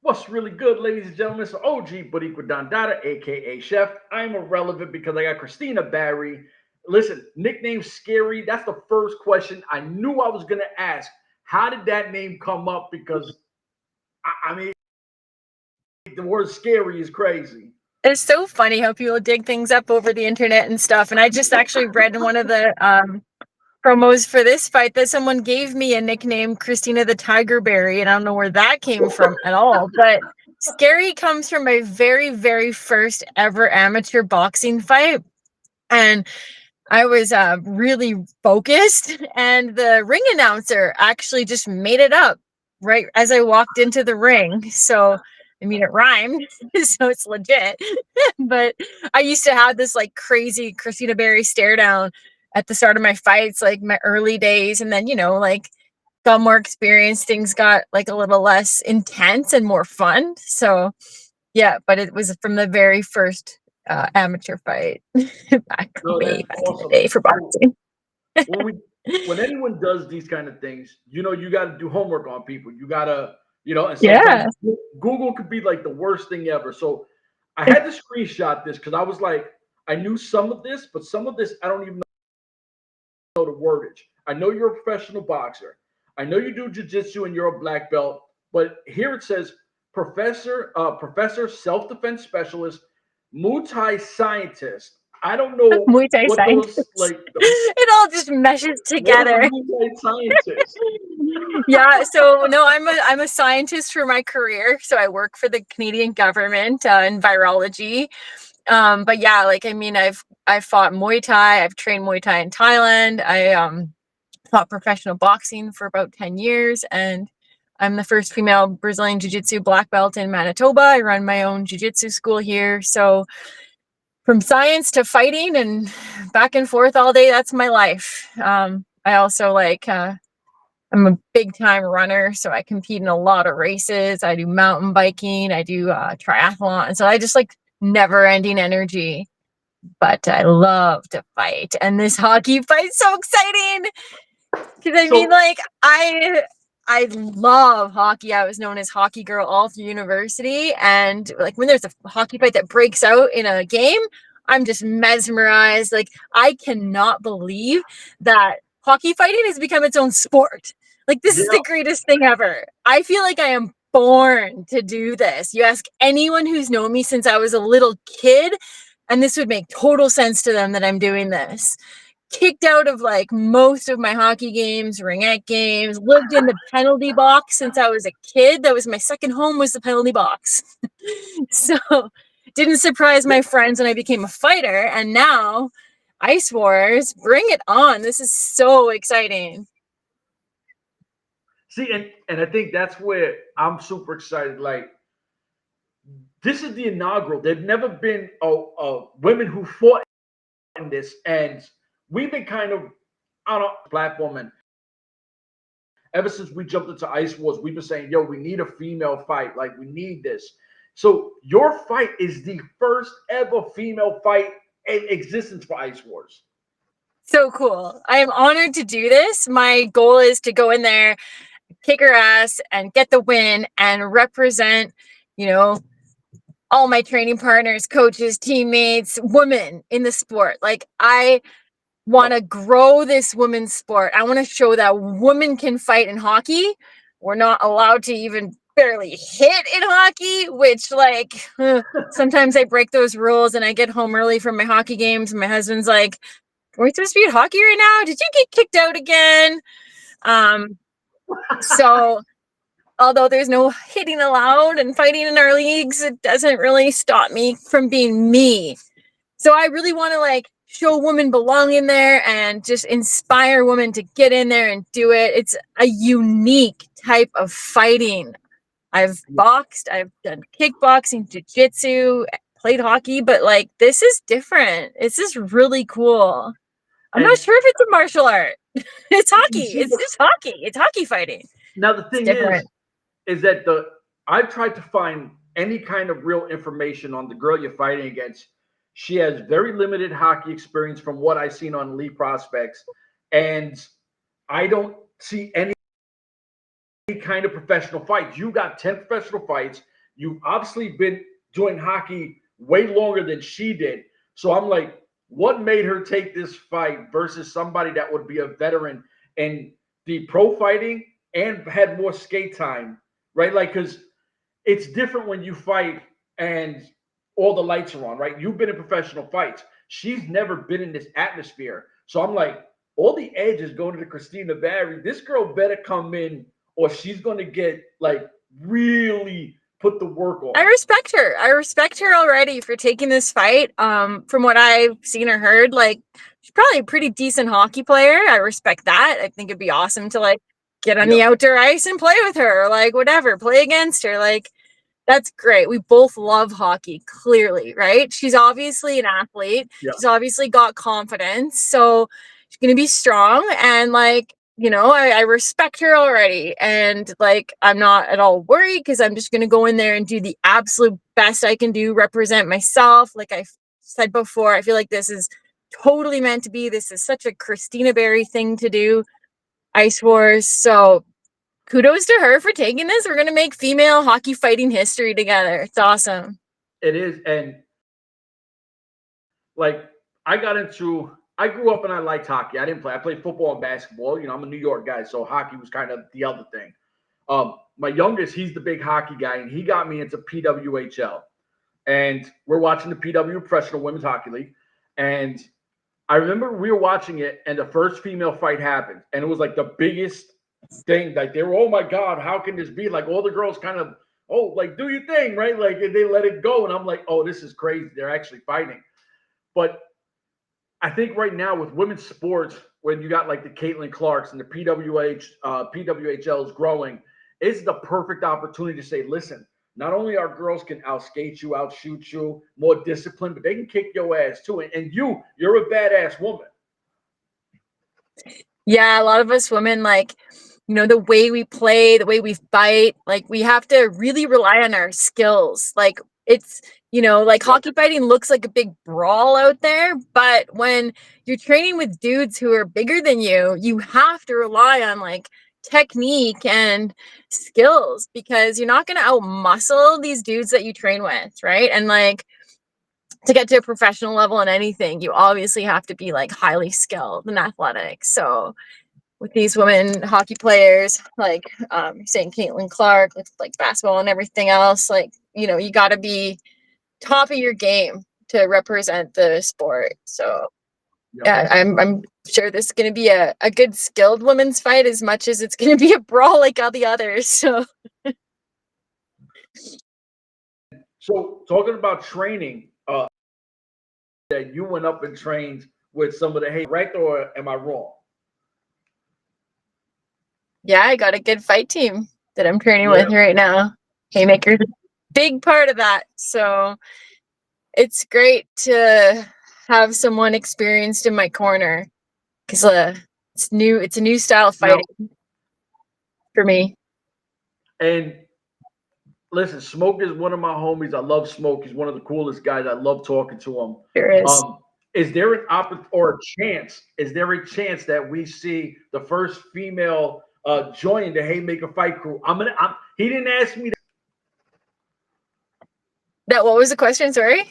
What's really good, ladies and gentlemen? So OG Bariqua Dandada, aka Chef. I'm irrelevant because I got Christina Barry. Listen, nickname Scary. That's the first question I knew I was gonna ask. How did that name come up? Because I mean, the word scary is crazy. It's so funny how people dig things up over the internet and stuff. And I just actually read in one of the promos for this fight that someone gave me a nickname, Christina the Tiger Berry, and I don't know where that came from at all. But Scary comes from my very, very first ever amateur boxing fight. And I was really focused, and the ring announcer actually just made it up right as I walked into the ring. So, I mean, it rhymed, so it's legit. But I used to have this like crazy Christina Berry stare down at the start of my fights, like my early days. And then, like got more experience, things got like a little less intense and more fun. So, yeah, but it was from the very first amateur fight No, way that's back in the awesome. day for So boxing. when we when anyone does these kind of things, you got to do homework on people. You gotta, and sometimes Yeah. Google could be like the worst thing ever. So I had to screenshot this because I was like, I knew some of this, but some of this I don't even know the wordage. I know you're a professional boxer. I know you do jujitsu and you're a black belt. But here it says professor, self-defense specialist, Muay Thai scientist. I don't know Muay Thai what those scientist. like. It all just meshes What is a together. Muay Thai scientist? Yeah, so no, I'm a scientist for my career. So I work for the Canadian government in virology. But yeah, like I mean, I've fought Muay Thai. I've trained Muay Thai in Thailand. I taught professional boxing for about 10 years, and I'm the first female Brazilian Jiu-Jitsu black belt in Manitoba. I run my own Jiu-Jitsu school here. So from science to fighting and back and forth all day, that's my life. I also I'm a big time runner, so I compete in a lot of races. I do mountain biking, I do triathlon. So I just like never ending energy, but I love to fight. And this hockey fight's so exciting. Because I mean, So like, I love hockey. I was known as hockey girl all through university, and like when there's a hockey fight that breaks out in a game, I'm just mesmerized. Like, I cannot believe that hockey fighting has become its own sport. Like, this is yeah, the greatest thing ever. I feel like I am born to do this. You ask anyone who's known me since I was a little kid, and this would make total sense to them that I'm doing this. Kicked out of like most of my hockey games, ringette games, lived in the penalty box since I was a kid. That was my second home, was the penalty box. So didn't surprise my friends when I became a fighter. And now Ice Wars, bring it on. This is so exciting. see, and I think that's where I'm super excited. Like this is the inaugural. There've never been a women who fought in this, and we've been kind of on a platform. And ever since we jumped into Ice Wars, we've been saying, "Yo, we need a female fight. Like we need this." So your fight is the first ever female fight in existence for Ice Wars. So cool. I am honored to do this. My goal is to go in there, kick her ass, and get the win and represent, you know, all my training partners, coaches, teammates, women in the sport. Like, I want Yep. to grow this women's sport. I want to show that women can fight in hockey. We're not allowed to even barely hit in hockey, which, like, sometimes I break those rules and I get home early from my hockey games. And my husband's like, are we supposed to be at hockey right now? Did you get kicked out again? Um, so although there's no hitting allowed and fighting in our leagues, it doesn't really stop me from being me. So I really want to like show women belong in there and just inspire women to get in there and do it. It's a unique type of fighting. I've boxed, I've done kickboxing, jiu-jitsu, played hockey, but like this is different. This is really cool. I'm not And sure if it's a martial art. It's you hockey. see, It's just hockey. It's hockey fighting. now the It's thing different. is that the I've tried to find any kind of real information on the girl you're fighting against. She has very limited hockey experience from what I've seen on Elite Prospects, and I don't see any kind of professional fights. You got 10 professional fights. You've obviously been doing hockey way longer than she did. So I'm like, what made her take this fight versus somebody that would be a veteran in the pro fighting and had more skate time, right? Like, because it's different when you fight and all the lights are on, right? You've been in professional fights. She's never been in this atmosphere. So I'm like, all the edges going to Christina Barry. This girl better come in or she's going to get like really put the work on. I respect her. I respect her already for taking this fight. From what I've seen or heard, like she's probably a pretty decent hockey player. I respect that. I think it'd be awesome to like get on the outdoor ice and play with her, or like whatever, play against her. Like that's great. We both love hockey, clearly, right? She's obviously an athlete. Yeah. She's obviously got confidence. So she's going to be strong. And like, you know, I respect her already. And like, I'm not at all worried because I'm just going to go in there and do the absolute best I can do, represent myself. Like I said before, I feel like this is totally meant to be. This is such a Christina Barry thing to do, Ice Wars. So kudos to her for taking this. We're going to make female hockey fighting history together. It's awesome. It is. And like, I grew up and I liked hockey. I didn't play. I played football and basketball. You know, I'm a New York guy, so hockey was kind of the other thing. My youngest, he's the big hockey guy, and he got me into PWHL. And we're watching the PW Professional Women's Hockey League. And I remember we were watching it, and the first female fight happened. And it was like the biggest thing. Like, they were, oh my God, how can this be? Like, all the girls kind of, oh, like, do your thing, right? Like, and they let it go. And I'm like, oh, this is crazy. They're actually fighting. But I think right now with women's sports, when you got like the Caitlin Clarks and the PWHL is growing, it's the perfect opportunity to say, listen, not only our girls can outskate you, outshoot you, more disciplined, but they can kick your ass too. And you're a badass woman. Yeah, a lot of us women, like, you know, the way we play, the way we fight, like we have to really rely on our skills. Like it's, you know, like hockey fighting looks like a big brawl out there, but when you're training with dudes who are bigger than you have to rely on like technique and skills because you're not going to outmuscle these dudes that you train with, right? And like to get to a professional level in anything, you obviously have to be like highly skilled and athletic. So with these women hockey players, like saying Caitlin Clark, like basketball and everything else, like, you know, you got to be top of your game to represent the sport. So yeah, I'm sure this is going to be a good skilled women's fight as much as it's going to be a brawl like all the others. So talking about training, that you went up and trained with some of the hate, right? Or am I wrong? Yeah, I got a good fight team that I'm training with right now. Haymaker's a big part of that. So it's great to have someone experienced in my corner because it's new. It's a new style of fighting for me. And listen, Smoke is one of my homies. I love Smoke. He's one of the coolest guys. I love talking to him. There is. Is there an opportunity or a chance? Is there a chance that we see the first female join the Haymaker Fight Crew? He didn't ask me that. What was the question? Sorry.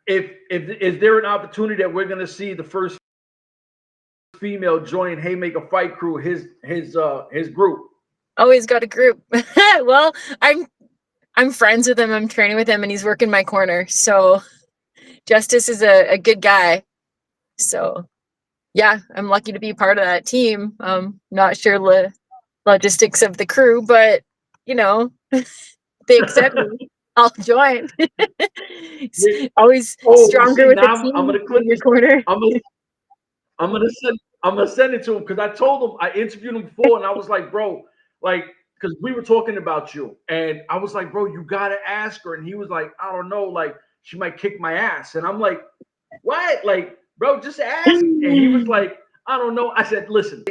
If is there an opportunity that we're gonna see the first female join Haymaker Fight Crew, his group? Oh, he's got a group. Well, I'm friends with him. I'm training with him, and he's working my corner. So Justice is a good guy. So yeah, I'm lucky to be part of that team. Not sure logistics of the crew, but you know, they accept me. I'll join. Always stronger with the team. I'm gonna click your corner. I'm gonna send it to him because I told him I interviewed him before and I was like, bro, like, because we were talking about you and I was like, bro, you gotta ask her, and he was like, I don't know, like she might kick my ass, and I'm like, what, like, bro, just ask, and he was like, I don't know. I said, listen,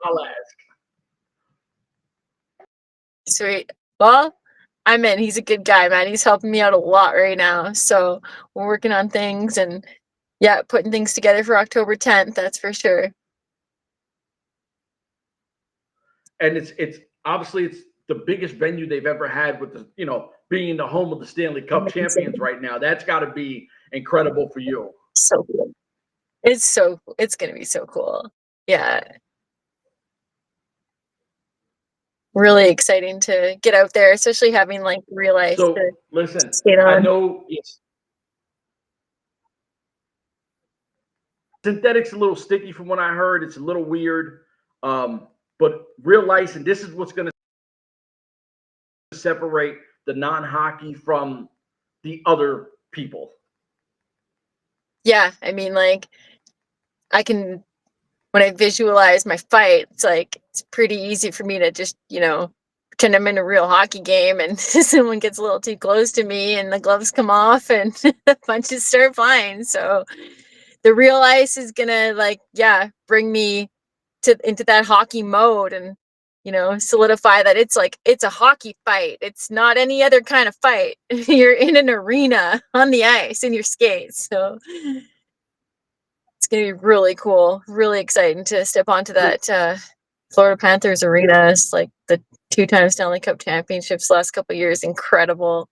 I'll ask. Sweet. Well, I'm in. He's a good guy, man. He's helping me out a lot right now. So we're working on things and yeah, putting things together for October 10th. That's for sure. And it's obviously the biggest venue they've ever had with the, being the home of the Stanley Cup champions Amazing. right now. That's got to be incredible for you. So cool. It's gonna be so cool. Yeah. Really exciting to get out there, especially having like real ice to So listen, skate I on. know synthetic's a little sticky from what I heard. It's a little weird. But real ice, and this is what's going to separate the non-hockey from the other people. Yeah, I mean, like, when I visualize my fight, it's like, it's pretty easy for me to just, pretend I'm in a real hockey game and someone gets a little too close to me and the gloves come off and the punches start flying. So the real ice is gonna, like, yeah, bring me into that hockey mode and, solidify that it's a hockey fight. It's not any other kind of fight. You're in an arena on the ice in your skates. So it's gonna be really cool, really exciting to step onto that Florida Panthers arena. It's like the 2-time Stanley Cup championships last couple of years. Incredible.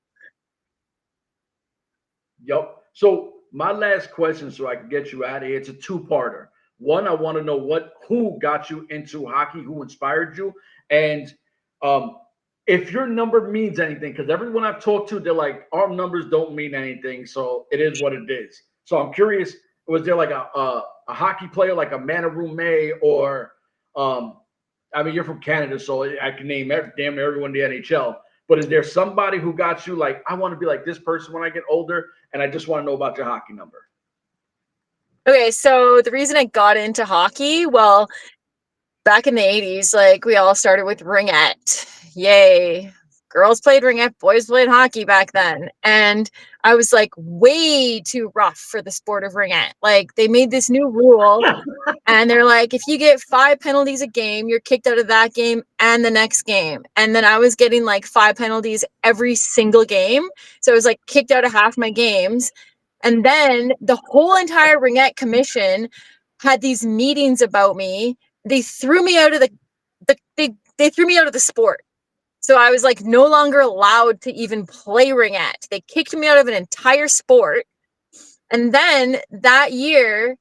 Yep. So my last question, so I can get you out of here, it's a two-parter. One, I want to know who got you into hockey, who inspired you, and if your number means anything, because everyone I've talked to, they're like, our numbers don't mean anything, so it is what it is. So I'm curious, was there like a hockey player, like a Manorumé, or I mean, you're from Canada, so I can name damn near everyone in the NHL. But is there somebody who got you like, I want to be like this person when I get older, and I just want to know about your hockey number? Okay, so the reason I got into hockey, well, back in the 80s, like, we all started with ringette. Yay. Girls played ringette, boys played hockey back then. And I was like way too rough for the sport of ringette. Like, they made this new rule and they're like, if you get 5 penalties a game, you're kicked out of that game and the next game. And then I was getting like 5 penalties every single game. So I was like kicked out of half my games. And then the whole entire ringette commission had these meetings about me. They threw me out of they threw me out of the sport. So I was like no longer allowed to even play ringette. They kicked me out of an entire sport. And then that year,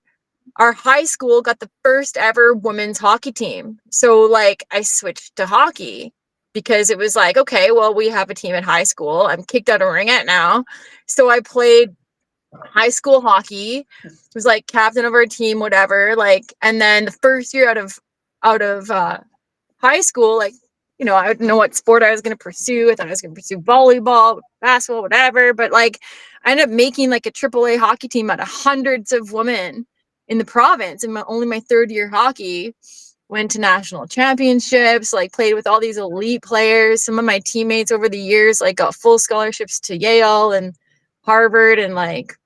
our high school got the first ever women's hockey team. So like I switched to hockey because it was like, okay, well, we have a team at high school. I'm kicked out of ringette now. So I played high school hockey, was like captain of our team, whatever. Like, and then the first year out of high school, like, I didn't know what sport I was going to pursue. I thought I was going to pursue volleyball, basketball, whatever. But like, I ended up making like a AAA hockey team out of hundreds of women in the province. And only my third year hockey, went to national championships, like played with all these elite players. Some of my teammates over the years like got full scholarships to Yale and Harvard and like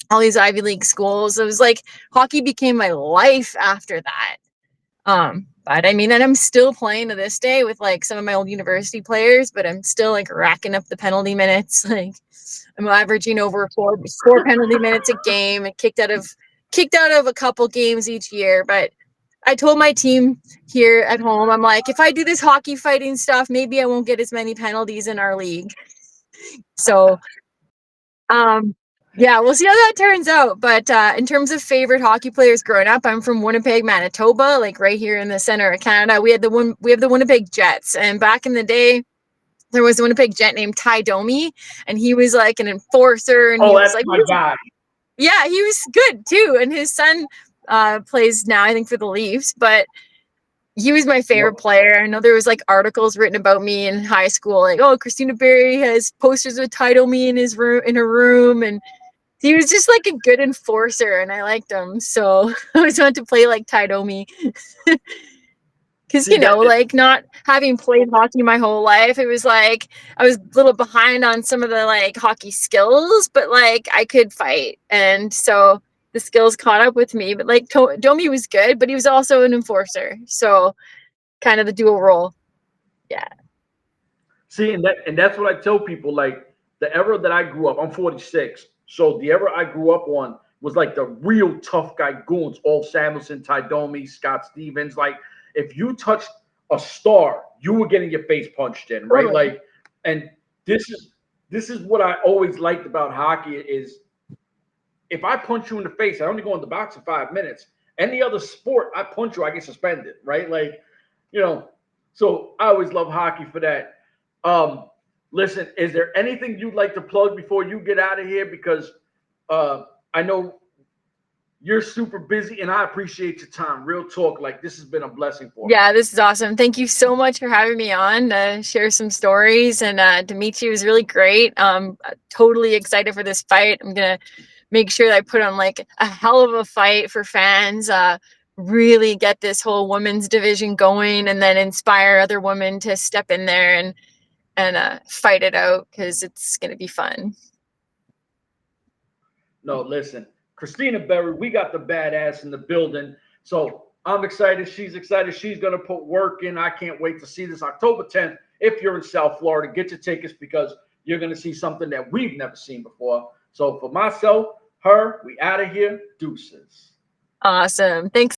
all these Ivy League schools. It was like hockey became my life after that. But I mean, and I'm still playing to this day with like some of my old university players, but I'm still like racking up the penalty minutes. Like, I'm averaging over four penalty minutes a game and kicked out of a couple games each year. But I told my team here at home, I'm like, if I do this hockey fighting stuff, maybe I won't get as many penalties in our league. So yeah, we'll see how that turns out. But in terms of favorite hockey players growing up, I'm from Winnipeg, Manitoba, like right here in the center of Canada. We have the Winnipeg Jets, and back in the day, there was a Winnipeg Jet named Ty Domi, and he was like an enforcer, and he was That's like, my guy. Yeah, he was good too. And his son plays now, I think, for the Leafs, but he was my favorite player. I know there was like articles written about me in high school, like, oh, Christina Berry has posters with Ty Domi in her room, and he was just like a good enforcer, and I liked him. So I always wanted to play like Ty Domi. Because, like not having played hockey my whole life, it was like I was a little behind on some of the like hockey skills, but like I could fight. And so the skills caught up with me. But like Domi was good, but he was also an enforcer. So kind of the dual role. Yeah. See, and that's what I tell people. Like the era that I grew up, I'm 46. So the era I grew up on was like the real tough guy goons, all Samuelson, Ty Domi, Scott Stevens. Like if you touched a star, you were getting your face punched in, right? Totally. Like, and this is what I always liked about hockey is if I punch you in the face, I only go in the box in 5 minutes. Any other sport, I punch you, I get suspended, right? Like, you know, so I always love hockey for that. Listen, is there anything you'd like to plug before you get out of here? Because I know you're super busy, and I appreciate your time. Real talk, like this has been a blessing for me. Yeah, this is awesome. Thank you so much for having me on to share some stories, and to meet you was really great. Totally excited for this fight. I'm gonna make sure that I put on like a hell of a fight for fans. Really get this whole women's division going, and then inspire other women to step in there and fight it out because it's gonna be fun. No, listen, Christina Berry, we got the badass in the building. So I'm excited. She's excited. She's going to put work in. I can't wait to see this October 10th. If you're in South Florida, get your tickets because you're going to see something that we've never seen before. So for myself, her, we out of here. Deuces. Awesome. Thanks.